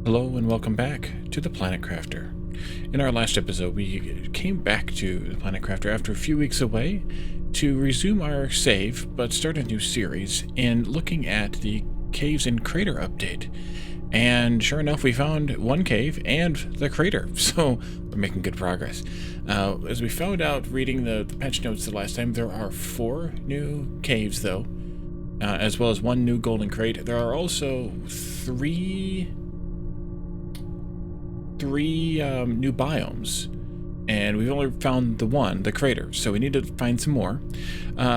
Hello and welcome back to the Planet Crafter. In our last episode, we came back to the Planet Crafter after a few weeks away to resume our save, but start a new series in looking at the Caves and Crater update. And sure enough, we found one cave and the crater, so we're making good progress. As we found out reading the patch notes the last time, there are 4 new caves though, as well as 1 new golden crate. There are also 3 new biomes, and we've only found the crater, so we need to find some more.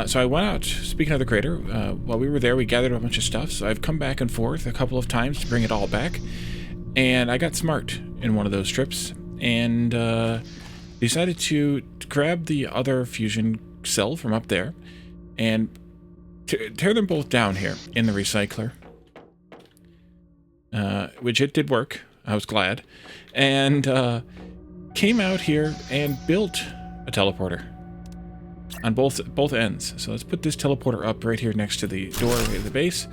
So I went out, speaking of the crater, while we were there we gathered a bunch of stuff, so I've come back and forth a couple of times to bring it all back, and I got smart in one of those trips, and decided to grab the other fusion cell from up there, and tear them both down here in the recycler, which it did work. I was glad, and came out here and built a teleporter on both ends. So let's put this teleporter up right here next to the doorway of the base,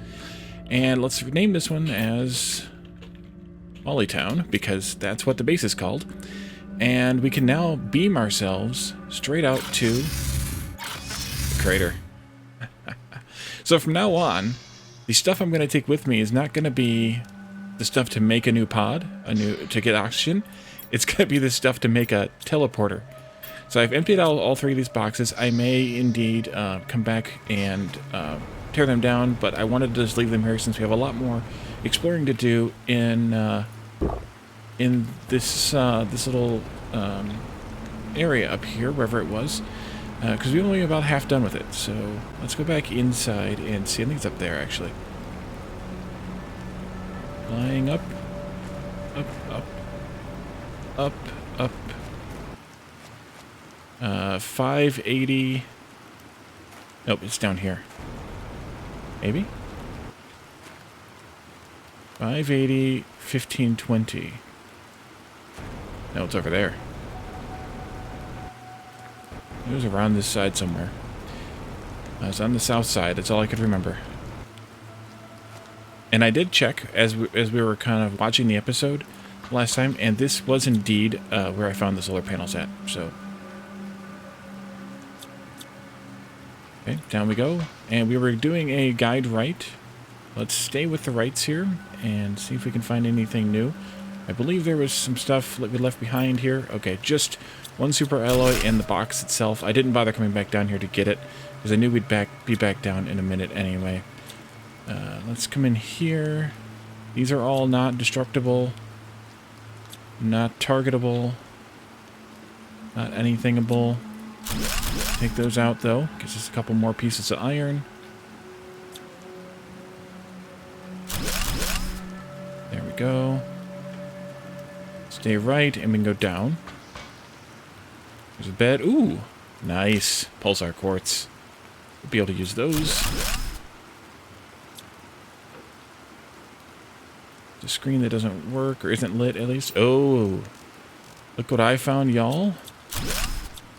and let's name this one as Mollytown, because that's what the base is called. And we can now beam ourselves straight out to the crater. So from now on, the stuff I'm going to take with me is not going to be the stuff to make a new pod, to get oxygen. It's going to be the stuff to make a teleporter. So I've emptied out all 3 of these boxes. I may indeed come back and tear them down, but I wanted to just leave them here since we have a lot more exploring to do in this little area up here, wherever it was, because we're only about half done with it. So let's go back inside and see. I think it's up there, actually. Flying up, up, up, up, up. 580. Nope, it's down here. Maybe? 580, 1520. No, it's over there. It was around this side somewhere. I was on the south side, that's all I could remember. And I did check as we were kind of watching the episode last time, and this was indeed where I found the solar panels at. So, okay, down we go. And we were doing a guide right. Let's stay with the rights here and see if we can find anything new. I believe there was some stuff that we left behind here. Okay, just 1 super alloy in the box itself. I didn't bother coming back down here to get it, because I knew we'd be back down in a minute anyway. Let's come in here. These are all not destructible, not targetable, not anythingable. Take those out though. Gives us a couple more pieces of iron. There we go. Stay right, and we can go down. There's a bed. Ooh, nice. Pulsar quartz. We'll be able to use those. The screen that doesn't work, or isn't lit at least. Oh, look what I found, y'all.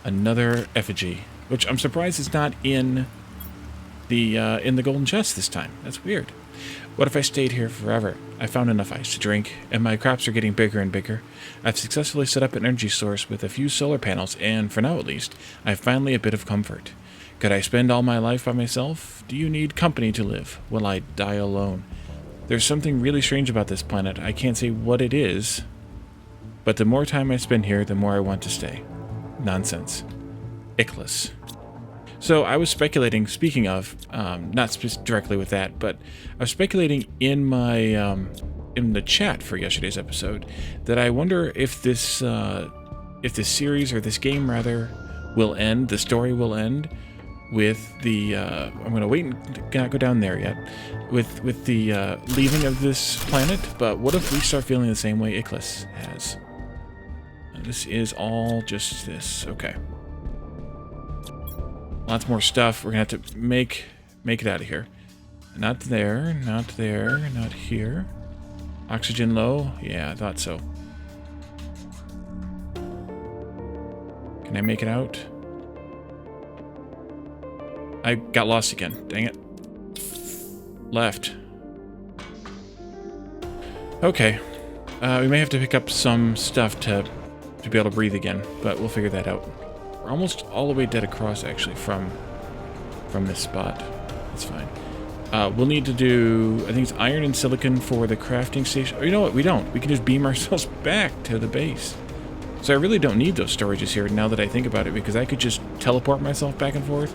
Another effigy, which I'm surprised is not in the golden chest this time. That's weird. What if I stayed here forever? I found enough ice to drink, and my crops are getting bigger and bigger. I've successfully set up an energy source with a few solar panels, and for now at least, I've finally a bit of comfort. Could I spend all my life by myself? Do you need company to live? Will I die alone? There's something really strange about this planet. I can't say what it is, but the more time I spend here, the more I want to stay. Nonsense. Ickless. So I was speculating, speaking of, not directly with that, but I was speculating in my, in the chat for yesterday's episode, that I wonder if this series, or this game rather, will end, the story will end, with the, I'm going to wait and not go down there yet, with the leaving of this planet, but what if we start feeling the same way Ickless has? This is all just this, okay. Lots more stuff. We're going to have to make it out of here. Not there, not there, not here. Oxygen low? Yeah, I thought so. Can I make it out? I got lost again. Dang it. Left. Okay. We may have to pick up some stuff to be able to breathe again, but we'll figure that out. We're almost all the way dead across, actually, from this spot. That's fine. We'll need to do, I think it's iron and silicon for the crafting station. Or you know what? We don't. We can just beam ourselves back to the base. So I really don't need those storages here now that I think about it, because I could just teleport myself back and forth.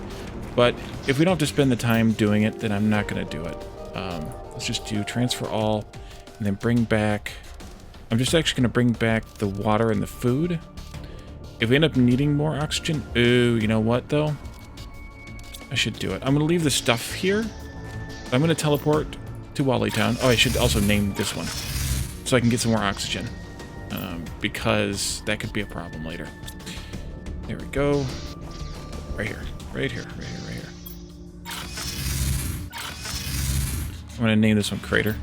But if we don't have to spend the time doing it, then I'm not going to do it. Let's just do transfer all, and then bring back... I'm just actually going to bring back the water and the food. If we end up needing more oxygen... Ooh, you know what, though? I should do it. I'm going to leave the stuff here. I'm going to teleport to Wally Town. Oh, I should also name this one, so I can get some more oxygen. Because that could be a problem later. There we go. Right here. Right here. Right here. Right here. I'm going to name this one Crater.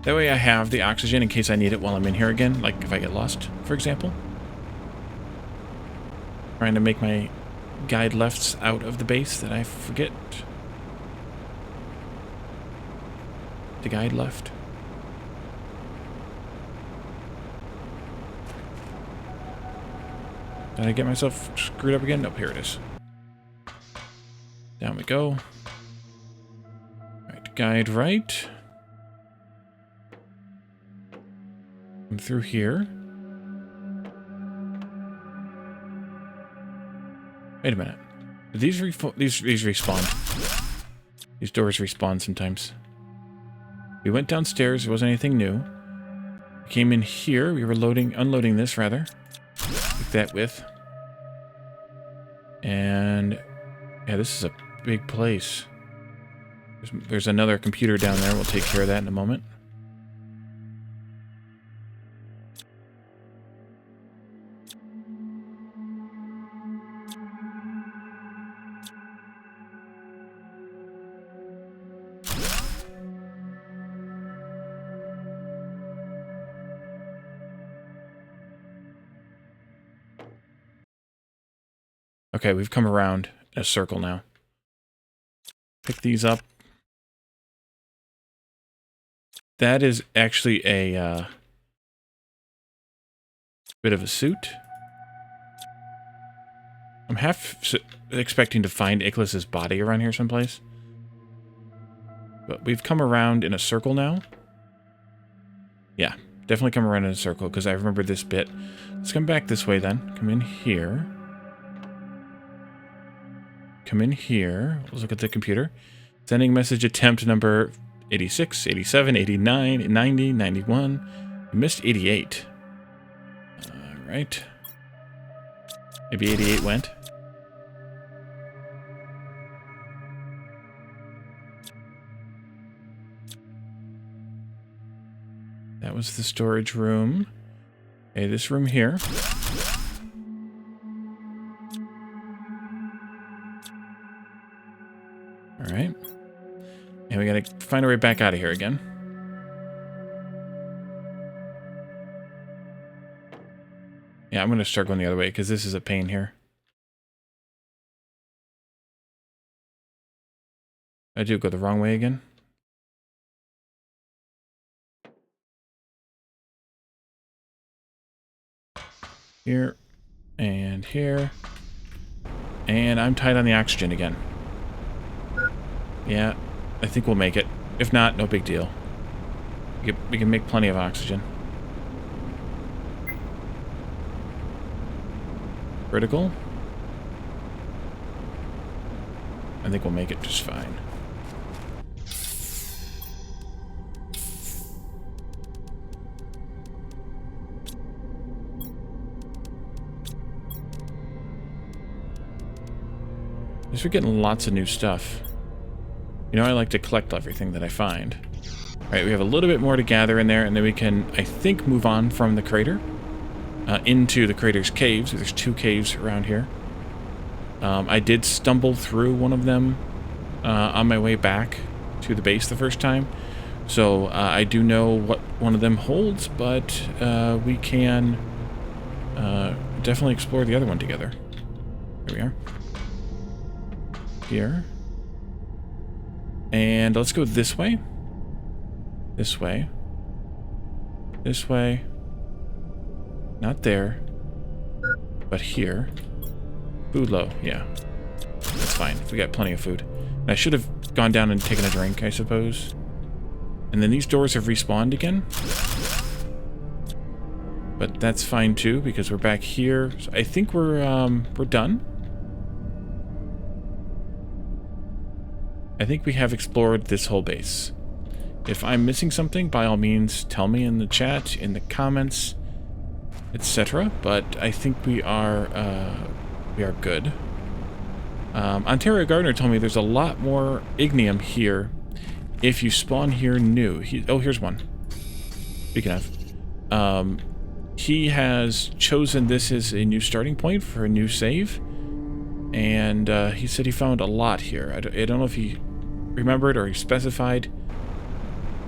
That way I have the oxygen in case I need it while I'm in here again, like if I get lost, for example. Trying to make my guide lefts out of the base that I forget. The guide left. Did I get myself screwed up again? Nope, here it is. Down we go. Right, guide right. Come through here. Wait a minute. Do these respawn? These doors respawn sometimes. We went downstairs. There wasn't anything new. We came in here. We were unloading this rather. Take that with. And yeah, this is a big place. There's another computer down there. We'll take care of that in a moment. Okay, we've come around in a circle now. Pick these up. That is actually a bit of a suit. I'm half expecting to find Ichlus's body around here someplace. But we've come around in a circle now. Yeah, definitely come around in a circle because I remember this bit. Let's come back this way then. Come in here. Come in here. Let's look at the computer. Sending message attempt number 86, 87, 89, 90, 91. We missed 88. Alright. Maybe 88 went. That was the storage room. Okay, this room here. Alright. And we gotta find our way back out of here again. Yeah, I'm gonna start going the other way because this is a pain here. I do go the wrong way again. Here. And here. And I'm tight on the oxygen again. Yeah, I think we'll make it. If not, no big deal. We can make plenty of oxygen. Critical. I think we'll make it just fine. We're getting lots of new stuff. You know, I like to collect everything that I find. Alright, we have a little bit more to gather in there, and then we can, I think, move on from the crater into the crater's caves. There's 2 caves around here. I did stumble through one of them on my way back to the base the first time. So I do know what one of them holds, but we can definitely explore the other one together. Here we are. Here. And let's go this way. This way. This way. Not there. But here. Food low, yeah. That's fine. We got plenty of food. And I should have gone down and taken a drink, I suppose. And then these doors have respawned again. But that's fine too, because we're back here. So I think we're done. I think we have explored this whole base. If I'm missing something, by all means, tell me in the chat, in the comments, etc. But I think we are good. Ontario Gardner told me there's a lot more ignium here if you spawn here new. Oh, here's one. Speaking of, he has chosen this as a new starting point for a new save, and he said he found a lot here. I don't know if he remembered or he specified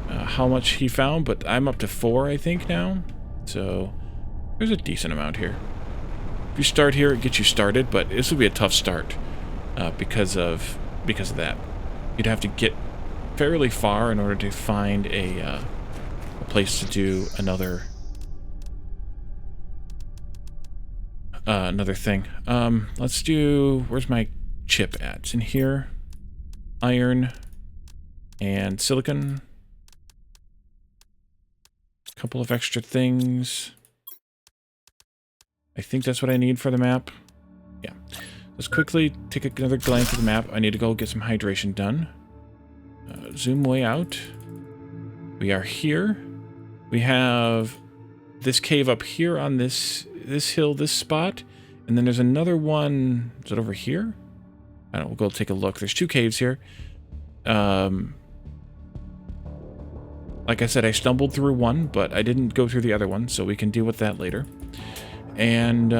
how much he found, but I'm up to 4, I think, now. So there's a decent amount here. If you start here, it gets you started, but this would be a tough start because of that. You'd have to get fairly far in order to find a place to do another thing. Let's do... Where's my chip at? It's in here. Iron and silicon. A couple of extra things. I think that's what I need for the map. Yeah. Let's quickly take another glance at the map. I need to go get some hydration done. Zoom way out. We are here. We have this cave up here on this hill, this spot. And then there's another one. Is it over here? I don't know. We'll go take a look. There's 2 caves here. Like I said, I stumbled through one, but I didn't go through the other one, so we can deal with that later. And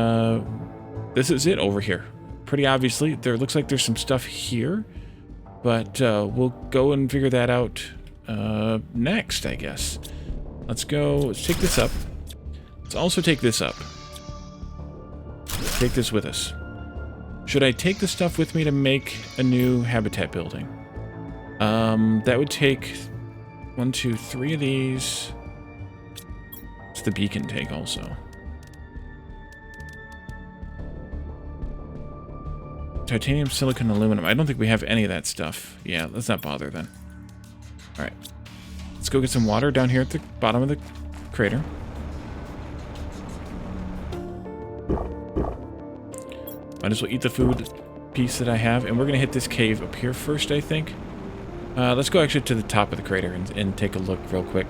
this is it over here. Pretty obviously, there looks like there's some stuff here, but we'll go and figure that out next, I guess. Let's go. Let's take this up. Let's also take this up. Take this with us. Should I take the stuff with me to make a new habitat building? That would take 1, 2, 3 of these. What's the beacon take also? Titanium, silicon, aluminum. I don't think we have any of that stuff. Yeah, let's not bother then. Alright. Let's go get some water down here at the bottom of the crater. Might as well eat the food piece that I have. And we're going to hit this cave up here first, I think. Let's go actually to the top of the crater and take a look real quick.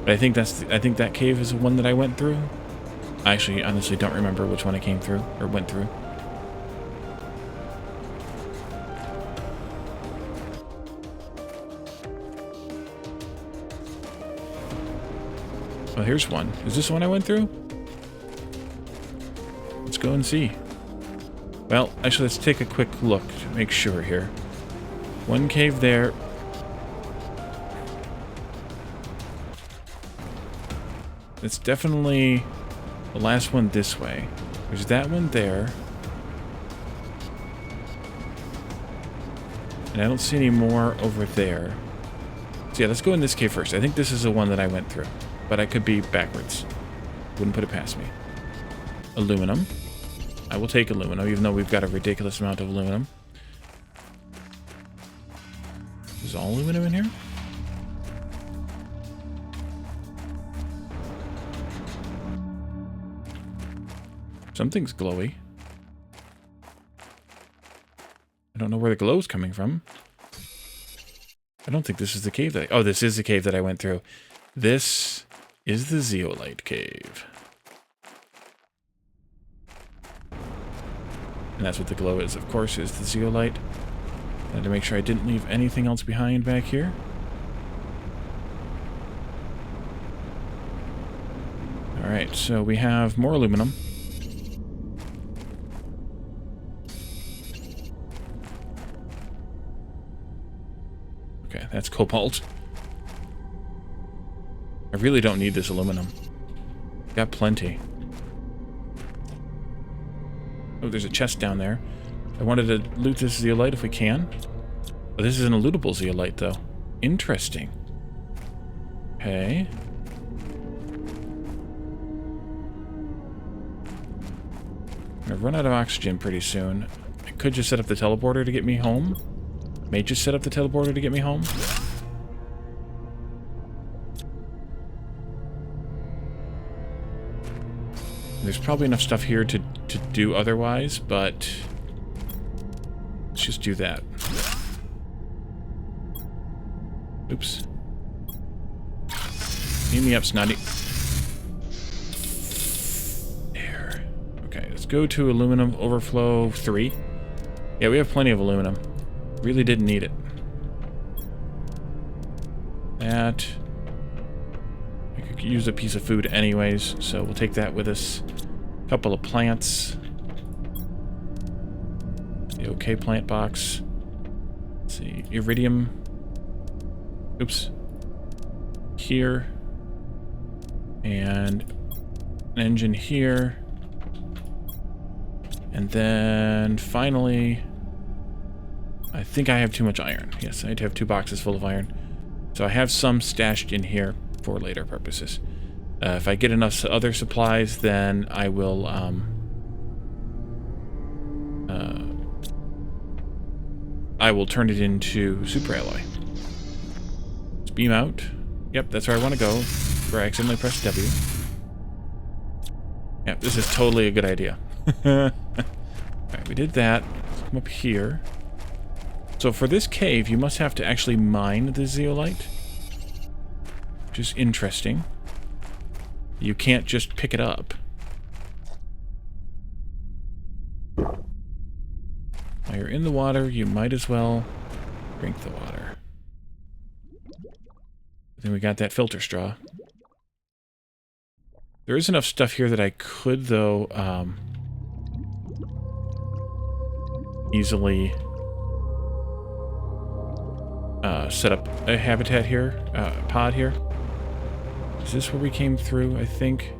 But I think that cave is the one that I went through. I actually honestly don't remember which one I came through or went through. Oh, here's one. Is this the one I went through? Let's go and see. Well, actually, let's take a quick look to make sure here. One cave there. It's definitely the last one this way. There's that one there. And I don't see any more over there. So yeah, let's go in this cave first. I think this is the one that I went through. But I could be backwards. Wouldn't put it past me. Aluminum. I will take aluminum, even though we've got a ridiculous amount of aluminum. Is all aluminum in here? Something's glowy. I don't know where the glow's coming from. I don't think this is the cave that... Oh, this is the cave that I went through. This is the zeolite cave. And that's what the glow is, of course, is the zeolite. I had to make sure I didn't leave anything else behind back here. Alright, so we have more aluminum. Okay, that's cobalt. I really don't need this aluminum. Got plenty. Oh, there's a chest down there. I wanted to loot this zeolite if we can. Oh, this is an lootable zeolite, though. Interesting. Okay. gonna run out of oxygen pretty soon. I could just set up the teleporter to get me home. May just set up the teleporter to get me home. There's probably enough stuff here to do otherwise, but let's just do that. Oops. Beat me up, Snotty. There. Okay, let's go to aluminum overflow 3. Yeah, we have plenty of aluminum. Really didn't need it. That. I could use a piece of food anyways, so we'll take that with us. A couple of plants. The OK plant box. Let's see. Iridium. Oops. Here. And an engine here. And then finally, I think I have too much iron. Yes, I have 2 boxes full of iron. So I have some stashed in here for later purposes. If I get enough other supplies, then I will turn it into super alloy. Let's beam out. Yep, that's where I want to go. Where I accidentally pressed W. Yep, this is totally a good idea. Alright, we did that. Let's come up here. So for this cave, you must have to actually mine the zeolite. Which is interesting. You can't just pick it up. While you're in the water, you might as well drink the water. Then we got that filter straw. There is enough stuff here that I could, though, easily set up a habitat here, pod here. Is this where we came through, I think?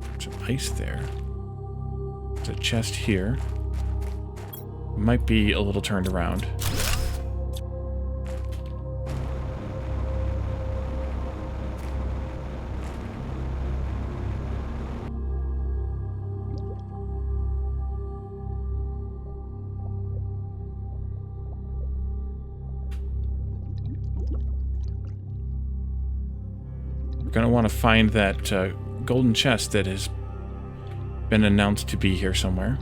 There's some ice there. There's a chest here. Might be a little turned around. Gonna want to find that golden chest that has been announced to be here somewhere.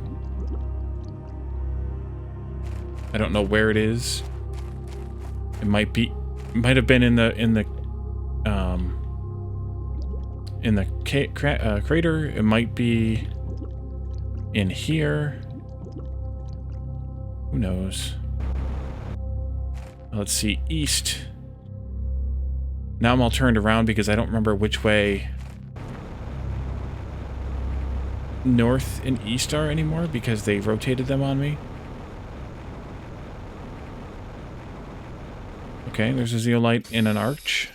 I don't know where it is. It might have been in the crater. It might be in here. Who knows? Let's see, east. Now I'm all turned around because I don't remember which way north and east are anymore because they rotated them on me. Okay, there's a zeolite in an arch.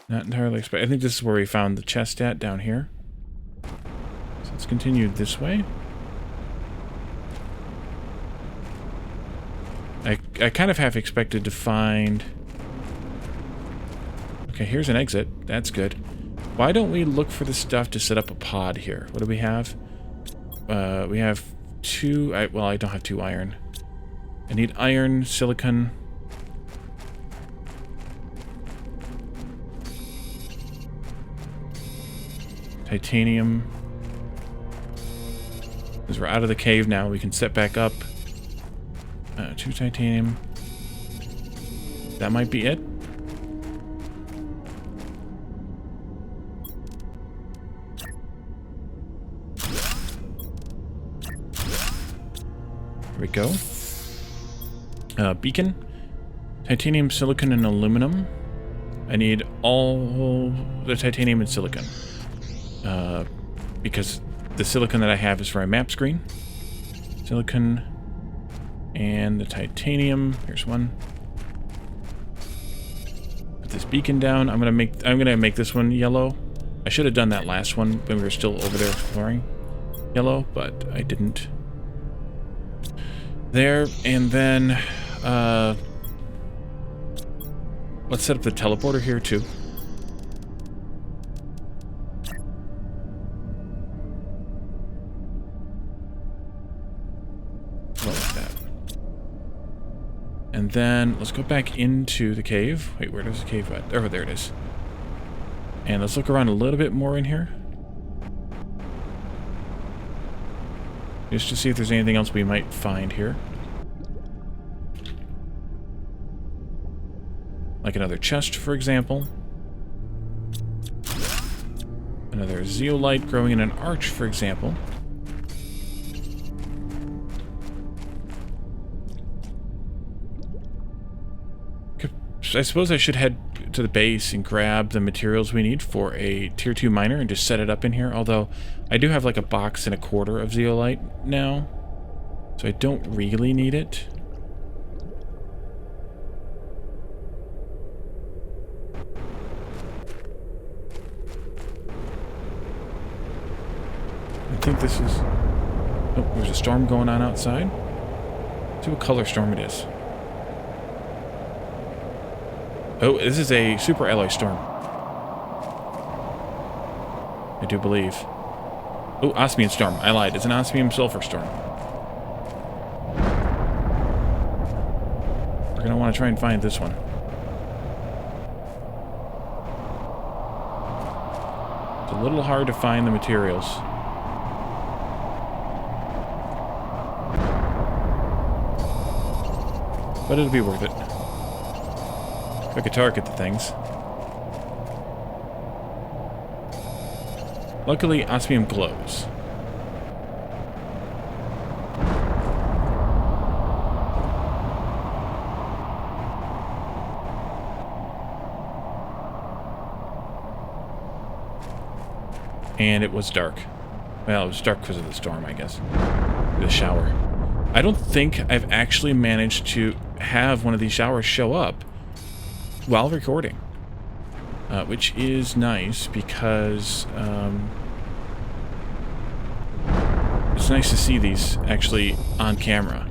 Not entirely expect. I think this is where we found the chest at, down here. So let's continue this way. I kind of half expected to find... Okay, here's an exit. That's good. Why don't we look for the stuff to set up a pod here? What do we have? We have 2... well, I don't have 2 iron. I need iron, silicon... titanium. Because we're out of the cave now, we can set back up. 2 titanium. That might be it. Here we go. Beacon. Titanium, silicon, and aluminum. I need all the titanium and silicon. Because the silicon that I have is for a map screen. Silicon and the titanium. Here's one. Put this beacon down. I'm gonna make this one yellow. I should have done that last one when we were still over there exploring. Yellow, but I didn't. There, and then let's set up the teleporter here too. And then let's go back into the cave. Wait, where does the cave at? Oh, there it is. And let's look around a little bit more in here. Just to see if there's anything else we might find here. Like another chest, for example. Another zeolite growing in an arch, for example. I suppose I should head to the base and grab the materials we need for a tier 2 miner and just set it up in here. Although, I do have like a box and a quarter of zeolite now. So I don't really need it. I think this is... Oh, there's a storm going on outside. Let's see what color storm it is. Oh, this is a super alloy storm. I do believe. Oh, osmium storm. I lied. It's an osmium sulfur storm. We're going to want to try and find this one. It's a little hard to find the materials. But it'll be worth it. If I could target the things. Luckily, osmium glows. And it was dark. Well, it was dark because of the storm, I guess. The shower. I don't think I've actually managed to have one of these showers show up while recording, which is nice because it's nice to see these actually on camera.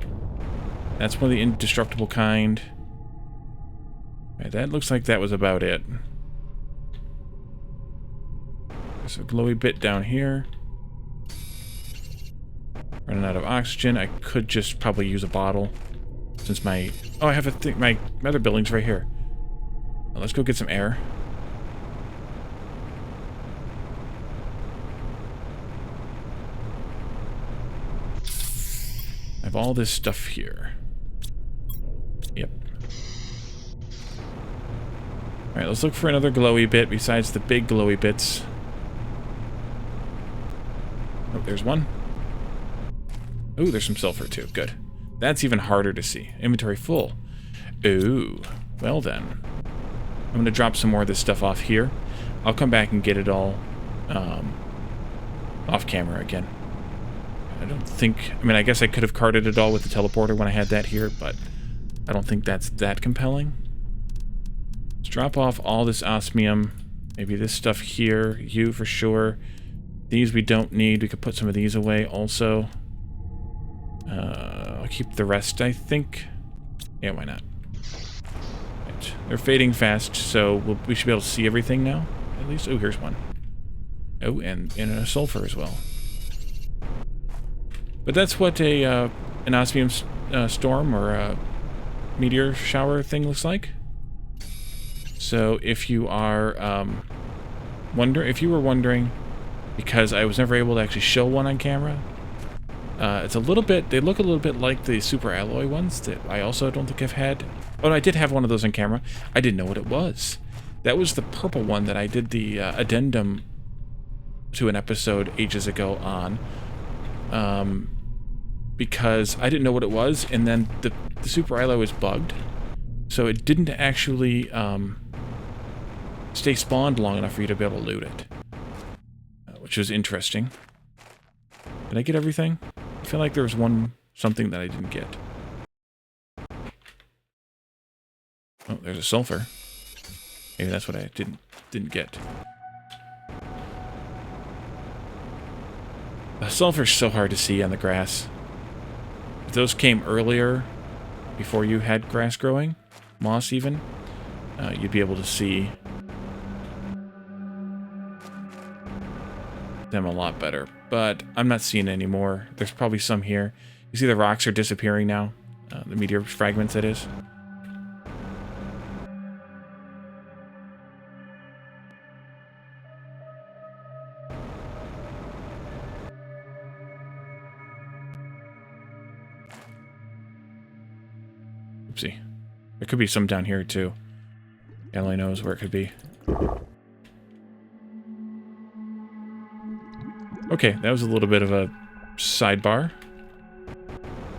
That's one of the indestructible kind. Right, that looks like that was about it. There's a glowy bit down here. Running out of oxygen. I could just probably use a bottle since my... Oh, I have a thing. My other building's right here. Let's go get some air. I have all this stuff here. Yep. Alright, let's look for another glowy bit besides the big glowy bits. Oh, there's one. Oh, there's some sulfur too. Good. That's even harder to see. Inventory full. Ooh. Well then. I'm going to drop some more of this stuff off here. I'll come back and get it all off camera again. I don't think... I mean, I guess I could have carted it all with the teleporter when I had that here, but I don't think that's that compelling. Let's drop off all this osmium. Maybe this stuff here. You for sure. These we don't need. We could put some of these away also. I'll keep the rest, I think. Yeah, why not? They're fading fast, so we should be able to see everything now, at least. Oh, here's one. Oh, and a sulfur as well. But that's what an osmium storm or a meteor shower thing looks like. So if you are if you were wondering, because I was never able to actually show one on camera, it's a little bit. They look a little bit like the super alloy ones that I also don't think I've had. Oh, no, I did have one of those on camera. I didn't know what it was. That was the purple one that I did the addendum to an episode ages ago on. Because I didn't know what it was, and then the super alloy was bugged. So it didn't actually stay spawned long enough for you to be able to loot it. Which was interesting. Did I get everything? I feel like there was something that I didn't get. Oh, there's a sulfur. Maybe that's what I didn't get. The sulfur's so hard to see on the grass. If those came earlier, before you had grass growing, moss even, you'd be able to see them a lot better. But I'm not seeing any more. There's probably some here. You see the rocks are disappearing now. The meteor fragments, that is. Oopsie. There could be some down here, too. God only knows where it could be. Okay, that was a little bit of a sidebar.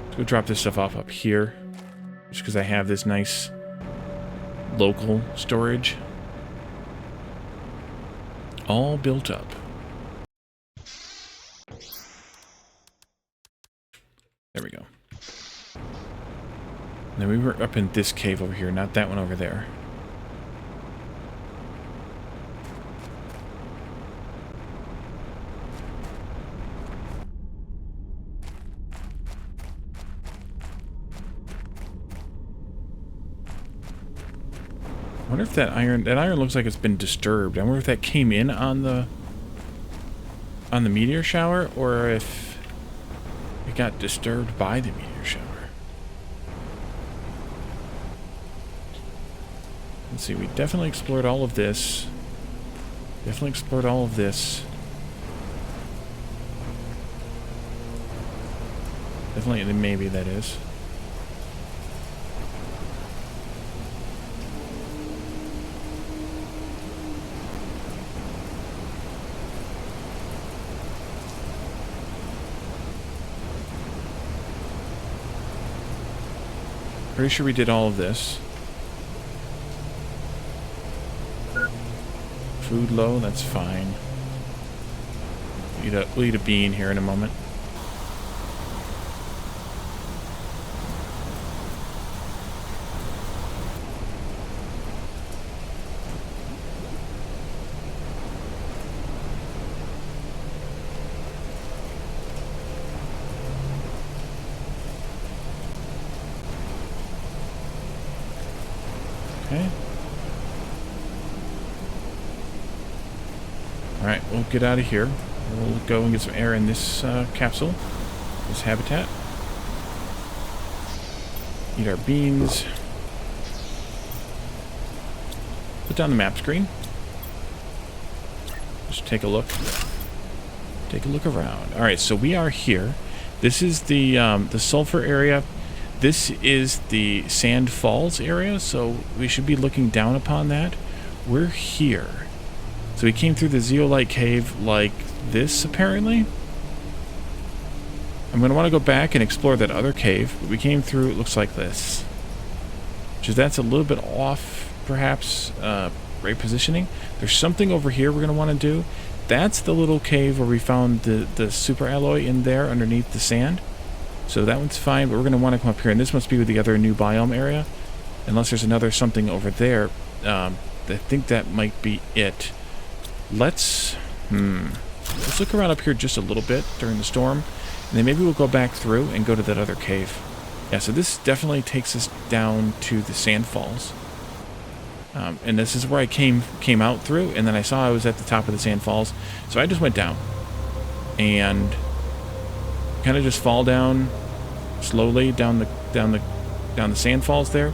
Let's go drop this stuff off up here. Just because I have this nice local storage. All built up. There we go. And then we were up in this cave over here, not that one over there. I wonder if that iron looks like it's been disturbed. I wonder if that came in on the meteor shower, or if it got disturbed by the meteor shower. Let's see, we definitely explored all of this. Definitely explored all of this. Definitely, maybe that is. Pretty sure we did all of this. Food low, that's fine. We'll eat a bean here in a moment. Okay. Alright, we'll get out of here. We'll go and get some air in this capsule, this habitat. Eat our beans. Put down the map screen. Just take a look. Take a look around. Alright, so we are here. This is the sulfur area. This is the Sand Falls area, so we should be looking down upon that. We're here. So we came through the zeolite cave like this, apparently. I'm going to want to go back and explore that other cave, but we came through, it looks like this. That's a little bit off, perhaps, right positioning. There's something over here we're going to want to do. That's the little cave where we found the super alloy in there underneath the sand. So that one's fine, but we're going to want to come up here, and this must be with the other new biome area. Unless there's another something over there. I think that might be it. Let's look around up here just a little bit during the storm, and then maybe we'll go back through and go to that other cave. Yeah, so this definitely takes us down to the Sand Falls. And this is where I came out through, and then I saw I was at the top of the Sand Falls, so I just went down. And kind of just fall down slowly down the sand falls there,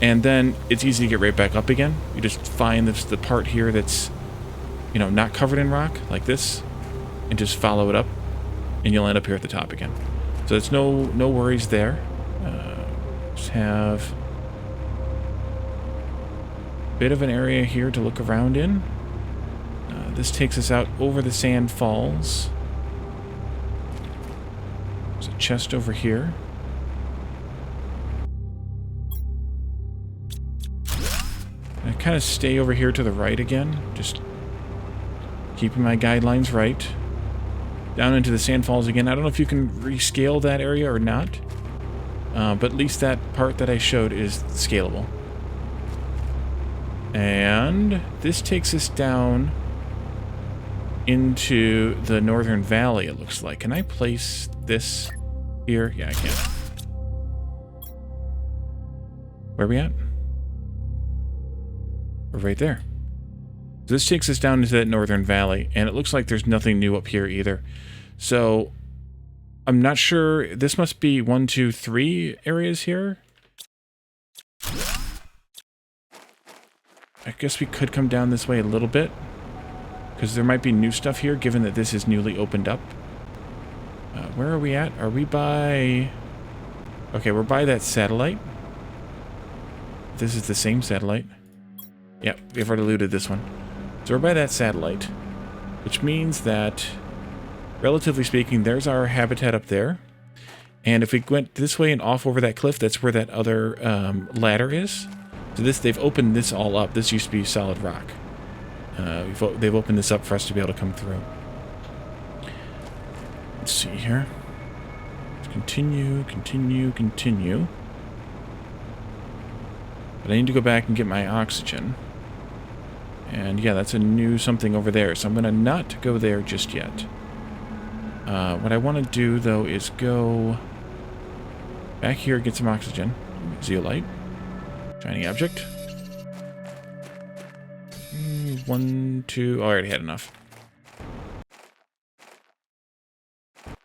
and then it's easy to get right back up again. You just find the part here that's, you know, not covered in rock like this, and just follow it up, and you'll end up here at the top again. So it's no worries there. Just have a bit of an area here to look around in. This takes us out over the Sand Falls. There's a chest over here. I kind of stay over here to the right again, just keeping my guidelines right. Down into the Sand Falls again. I don't know if you can rescale that area or not, but at least that part that I showed is scalable. And this takes us down into the Northern Valley, it looks like. Can I place this here? Yeah, I can. Where are we at? We're right there. So this takes us down into that Northern Valley, and it looks like there's nothing new up here either. So I'm not sure. This must be 1, 2, 3 areas here. I guess we could come down this way a little bit, because there might be new stuff here, given that this is newly opened up. Where are we at? Are we by... Okay, we're by that satellite. this is the same satellite. Yep, we've already looted this one. So we're by that satellite, which means that, relatively speaking, there's our habitat up there. And if we went this way and off over that cliff, that's where that other ladder is. So they've opened this all up. This used to be solid rock. They've opened this up for us to be able to come through. Let's see here. Let's continue. But I need to go back and get my oxygen. And yeah, that's a new something over there. So I'm going to not go there just yet. What I want to do, though, is go back here, get some oxygen. Zeolite. Shiny object. 1, 2... Oh, I already had enough.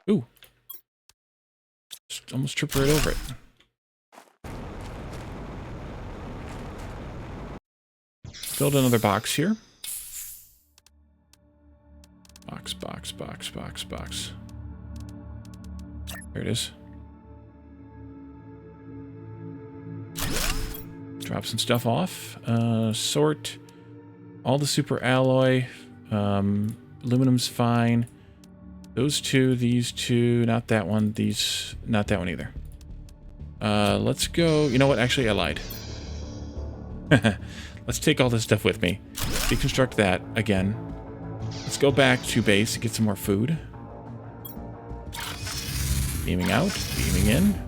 Ooh. Just almost tripped right over it. Build another box here. Box. There it is. Drop some stuff off. Sort. All the super alloy. Aluminum's fine. Those two, these two, not that one, these, not that one either. Let's go. You know what? Actually, I lied. Let's take all this stuff with me. Deconstruct that again. Let's go back to base to get some more food. Beaming out, beaming in.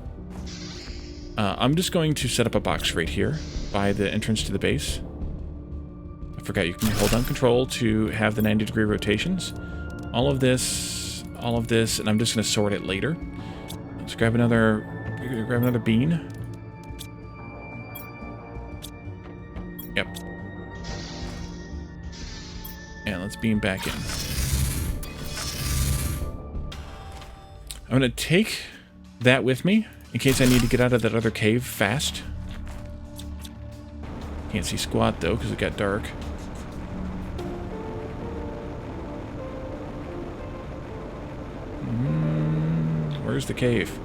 I'm just going to set up a box right here by the entrance to the base. I forgot you can hold down control to have the 90-degree rotations. All of this, and I'm just going to sort it later. Let's grab another bean. Yep. And let's beam back in. I'm going to take that with me in case I need to get out of that other cave fast. Can't see squat though because it got dark. Where's the cave?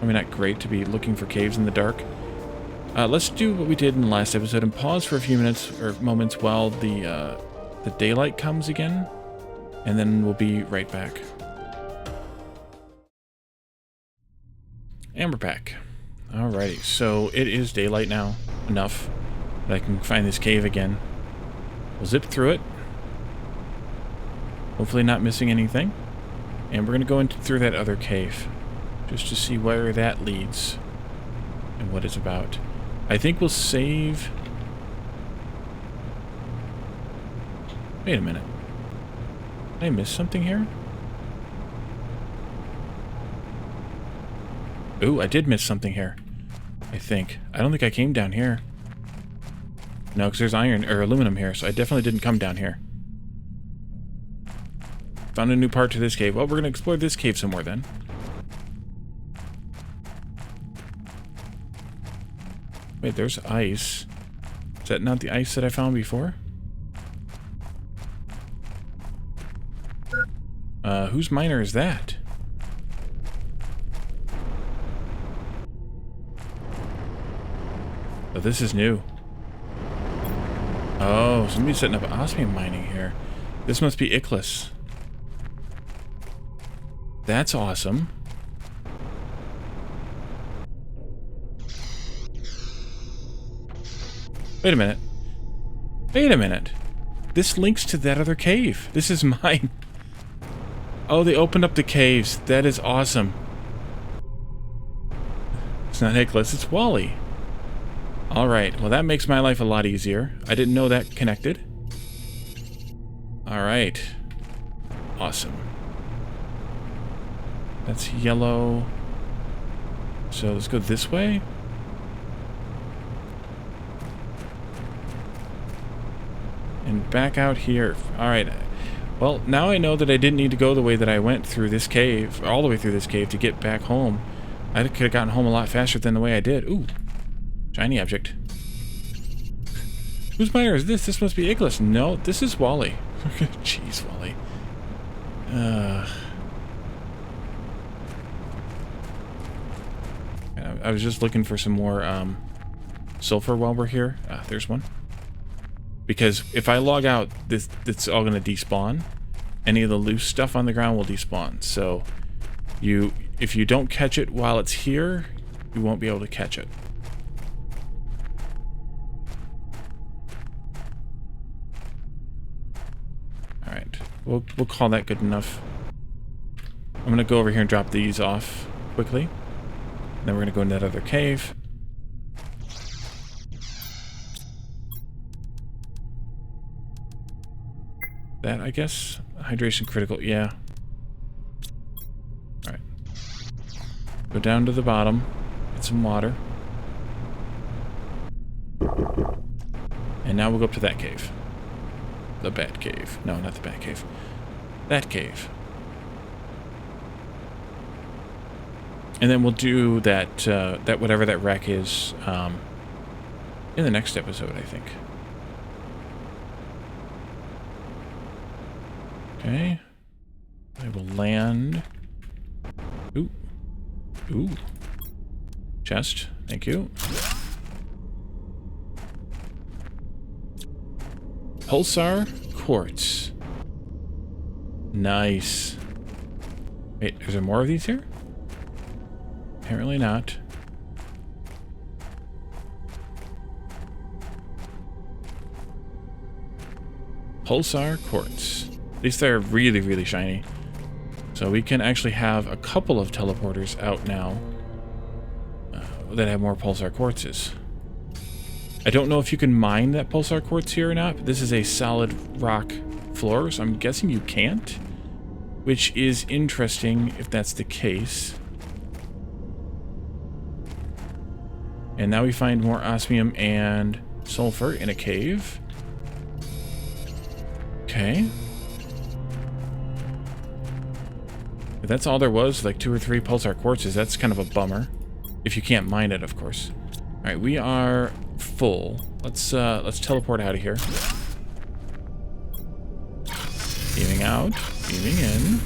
I mean, not great to be looking for caves in the dark. Let's do what we did in the last episode and pause for a few minutes or moments while the daylight comes again, and then we'll be right back. And we're back. Alrighty, so it is daylight now, enough that I can find this cave again. We'll zip through it, hopefully not missing anything, and we're going to go through that other cave just to see where that leads and what it's about. I think we'll save... Wait a minute. Did I miss something here? Ooh, I did miss something here. I think. I don't think I came down here. No, because there's iron or aluminum here, so I definitely didn't come down here. Found a new part to this cave. Well, we're going to explore this cave some more then. Wait, there's ice. Is that not the ice that I found before? Whose miner is that? Oh, this is new. Oh, somebody's setting up osmium mining here. This must be Ichthys. That's awesome. Wait a minute. Wait a minute. This links to that other cave. This is mine. Oh, they opened up the caves. That is awesome. It's not Ichthys, it's Wally. Alright, well that makes my life a lot easier. I didn't know that connected. Alright. Awesome. That's yellow. So let's go this way. And back out here. Alright. Well, now I know that I didn't need to go the way that I went through this cave, all the way through this cave to get back home. I could have gotten home a lot faster than the way I did. Ooh. Shiny object. Whose miner is this? This must be Ichthys. No, this is Wally. Jeez, Wally. I was just looking for some more sulfur while we're here. Ah, there's one. Because if I log out, it's all going to despawn. Any of the loose stuff on the ground will despawn. So if you don't catch it while it's here, you won't be able to catch it. All right, we'll call that good enough. I'm going to go over here and drop these off quickly. Then we're going to go into that other cave. That, I guess. Hydration critical, yeah. Alright. Go down to the bottom. Get some water. And now we'll go up to that cave. The bat cave. No, not the bat cave. That cave. And then we'll do that, that whatever that wreck is, in the next episode, I think. Okay. I will land. Ooh. Ooh. Chest. Thank you. Pulsar quartz. Nice. Wait, is there more of these here? Apparently not. Pulsar quartz. At least they're really, really shiny. So we can actually have a couple of teleporters out now that have more pulsar quartzes. I don't know if you can mine that pulsar quartz here or not, but this is a solid rock floor, so I'm guessing you can't, which is interesting if that's the case. And now we find more osmium and sulfur in a cave. Okay. If that's all there was, like 2 or 3 pulsar quartzes, that's kind of a bummer. If you can't mine it, of course. Alright, we are full. Let's teleport out of here. Beaming out, beaming in.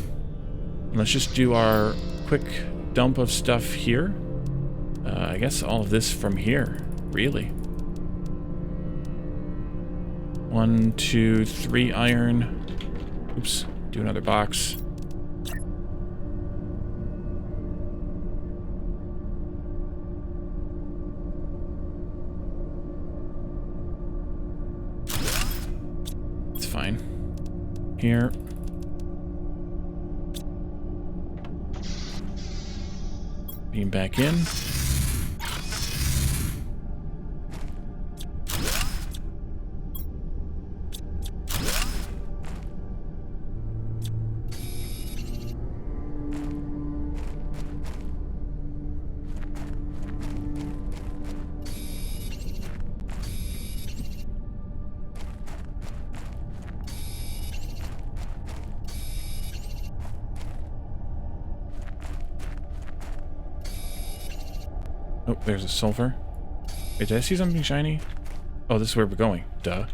And let's just do our quick dump of stuff here. I guess all of this from here, really. 1, 2, 3 iron. Oops, do another box. It's fine. Here. Beam back in. Oh, there's a sulfur. Wait, did I see something shiny? Oh, this is where we're going. Duh.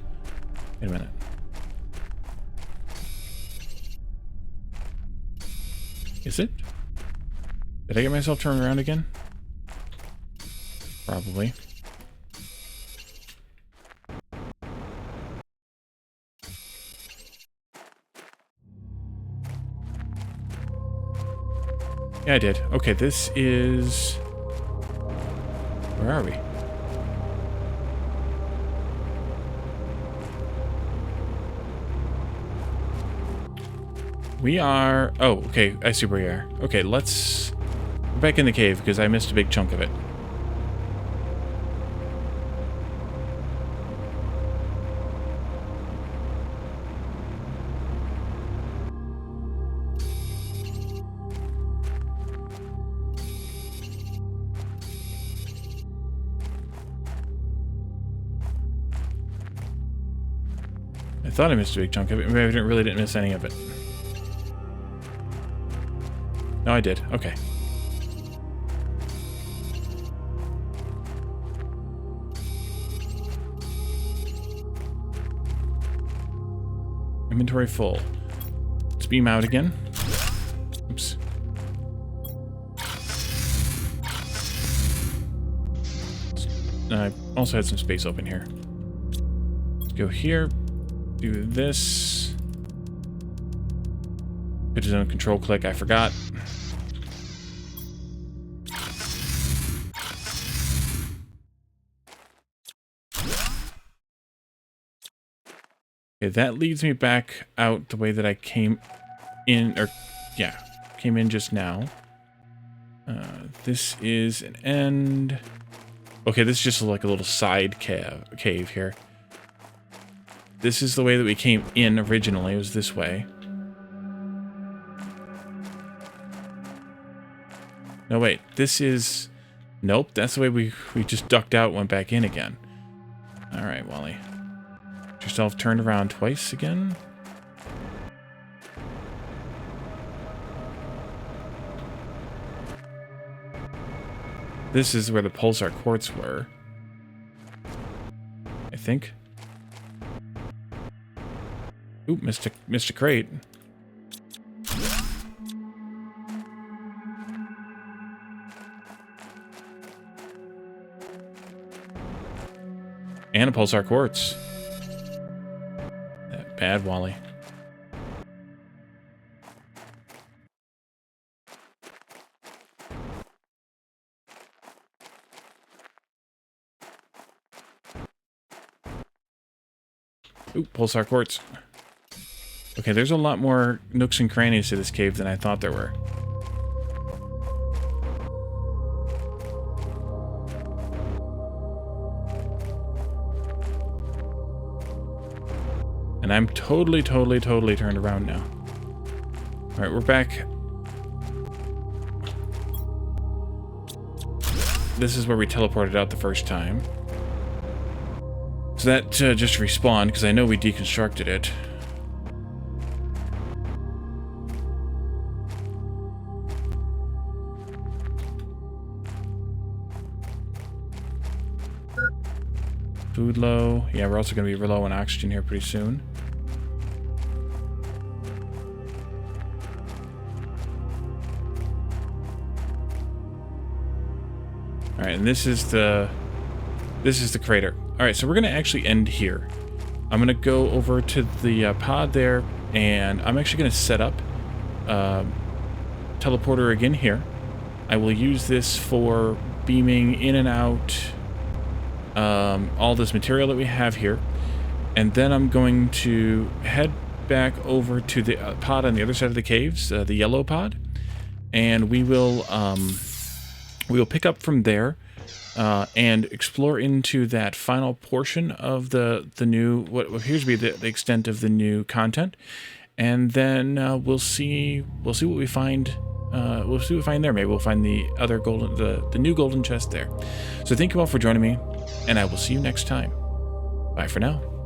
Wait a minute. Is it? Did I get myself turned around again? Probably. Yeah, I did. Okay, this is... Where are we? We are... Oh, okay. I see where we are. Okay, let's... Go back in the cave, because I missed a big chunk of it. I thought I missed a big chunk of it. Maybe I really didn't miss any of it. No, I did. Okay. Inventory full. Let's beam out again. Oops. I also had some space open here. Let's go here. Do this. Pitch zone control click. I forgot. Okay, that leads me back out the way that I came in, or yeah, came in just now. This is an end. Okay, this is just like a little side cave here. This is the way that we came in originally. It was this way. No, wait. This is... Nope, that's the way we just ducked out and went back in again. Alright, Wally. Get yourself turned around twice again. This is where the pulsar quartz were. I think. Ooh, Mr. Crate. And a pulsar quartz. That bad Wally. Ooh, pulsar quartz. Okay, there's a lot more nooks and crannies to this cave than I thought there were. And I'm totally turned around now. Alright, we're back. This is where we teleported out the first time. So that just respawned, because I know we deconstructed it. Food low. Yeah, we're also going to be low on oxygen here pretty soon. Alright, and this is the crater. Alright, so we're going to actually end here. I'm going to go over to the pod there, and I'm actually going to set up teleporter again here. I will use this for beaming in and out all this material that we have here. And then I'm going to head back over to the pod on the other side of the caves, the yellow pod. And we will pick up from there. And explore into that final portion of the new, what appears to be the extent of the new content, and then we'll see what we find. We'll see what we find there. Maybe we'll find the other golden, the new golden chest there. So thank you all for joining me, and I will see you next time. Bye for now.